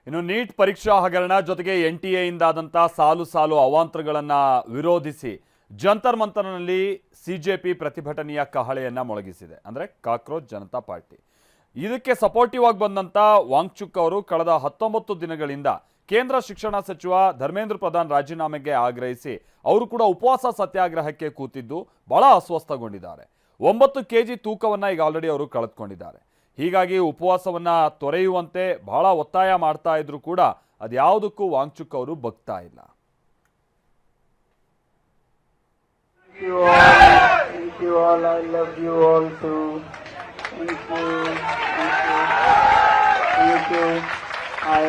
ಇನ್ನು ನೀಟ್ ಪರೀಕ್ಷಾ ಹಗರಣ ಜೊತೆಗೆ NTA ಇಂದಾದಂಥ ಸಾಲು ಸಾಲು ಅವಾಂತರಗಳನ್ನ ವಿರೋಧಿಸಿ ಜಂತರ್ ಮಂತರ್ನಲ್ಲಿ ಸಿಜೆಪಿ ಪ್ರತಿಭಟನೆಯ ಕಹಳೆಯನ್ನ ಮೊಳಗಿಸಿದೆ. ಅಂದ್ರೆ ಕಾಕ್ರೋಚ್ ಜನತಾ ಪಾರ್ಟಿ. ಇದಕ್ಕೆ ಸಪೋರ್ಟಿವ್ ಆಗಿ ಬಂದಂತ ವಾಂಗ್ಚುಕ್ ಅವರು ಕಳೆದ 19 ದಿನಗಳಿಂದ ಕೇಂದ್ರ ಶಿಕ್ಷಣ ಸಚಿವ ಧರ್ಮೇಂದ್ರ ಪ್ರಧಾನ್ ರಾಜೀನಾಮೆಗೆ ಆಗ್ರಹಿಸಿ ಅವರು ಕೂಡ ಉಪವಾಸ ಸತ್ಯಾಗ್ರಹಕ್ಕೆ ಕೂತಿದ್ದು ಬಹಳ ಅಸ್ವಸ್ಥಗೊಂಡಿದ್ದಾರೆ. 9 kg ತೂಕವನ್ನ ಈಗ ಆಲ್ರೆಡಿ ಅವರು ಕಳೆದುಕೊಂಡಿದ್ದಾರೆ. ಹೀಗಾಗಿ ಉಪವಾಸವನ್ನ ತೊರೆಯುವಂತೆ ಬಹಳ ಒತ್ತಾಯ ಮಾಡ್ತಾ ಇದ್ರು ಕೂಡ ಅದ್ಯಾವುದಕ್ಕೂ ವಾಂಗ್ಚುಕ್ ಅವರು ಬಗ್ತಾ ಇಲ್ಲ. Thank you all. I love you all too. Thank you. Thank you. I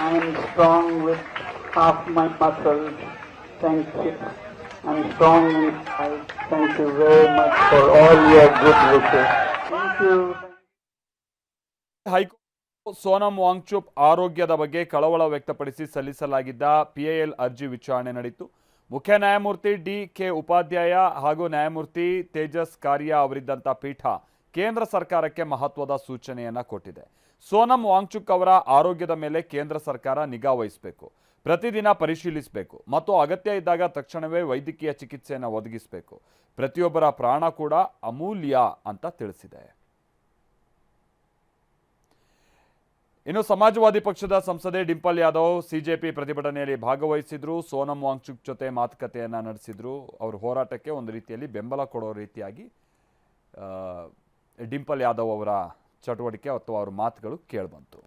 am strong with half my muscles. Thank you. I'm strong inside. Thank you very much for all your good wishes. Thank you. High court Sonam Wangchuk ಆರೋಗ್ಯದ ಬಗ್ಗೆ ಕಳವಳ ವ್ಯಕ್ತಪಡಿಸಿ ಸಲ್ಲಿಸಲಾಗಿದ್ದ PIL ಅರ್ಜಿ ವಿಚಾರಣೆ ನಡೆಯಿತು. ಮುಖ್ಯ ನ್ಯಾಯಮೂರ್ತಿ DK ಉಪಾಧ್ಯಾಯ ಹಾಗೂ ನ್ಯಾಯಮೂರ್ತಿ ತೇಜಸ್ ಕಾರಿಯಾ ಅವರಿದ್ದಂಥ ಪೀಠ ಕೇಂದ್ರ ಸರ್ಕಾರಕ್ಕೆ ಮಹತ್ವದ ಸೂಚನೆಯನ್ನ ಕೊಟ್ಟಿದೆ. ಸೋನಂ ವಾಂಗ್ಚುಕ್ ಅವರ ಆರೋಗ್ಯದ ಮೇಲೆ ಕೇಂದ್ರ ಸರ್ಕಾರ ನಿಗಾ ವಹಿಸಬೇಕು, ಪ್ರತಿದಿನ ಪರಿಶೀಲಿಸಬೇಕು ಮತ್ತು ಅಗತ್ಯ ಇದ್ದಾಗ ತಕ್ಷಣವೇ ವೈದ್ಯಕೀಯ ಚಿಕಿತ್ಸೆಯನ್ನು ಒದಗಿಸಬೇಕು. ಪ್ರತಿಯೊಬ್ಬರ ಪ್ರಾಣ ಕೂಡ ಅಮೂಲ್ಯ ಅಂತ ತಿಳಿಸಿದೆ. ಇನ್ನು ಸಮಾಜವಾದಿ ಪಕ್ಷದ ಸಂಸದೆ ಡಿಂಪಲ್ ಯಾದವ್ ಸಿಜೆಪಿ ಪ್ರತಿಭಟನೆಯಲ್ಲಿ ಭಾಗವಹಿಸಿದ್ರು. ಸೋನಂ ವಾಂಗ್ಚುಕ್ ಜೊತೆ ಮಾತುಕತೆಯನ್ನ ನಡೆಸಿದ್ರು. ಅವ್ರ ಹೋರಾಟಕ್ಕೆ ಒಂದು ರೀತಿಯಲ್ಲಿ ಬೆಂಬಲ ಕೊಡೋ ರೀತಿಯಾಗಿ ಡಿಂಪಲ್ ಯಾದವ್ ಅವರ ಚಟುವಟಿಕೆ ಅಥವಾ ಅವ್ರ ಮಾತುಗಳು ಕೇಳಿಬಂತು.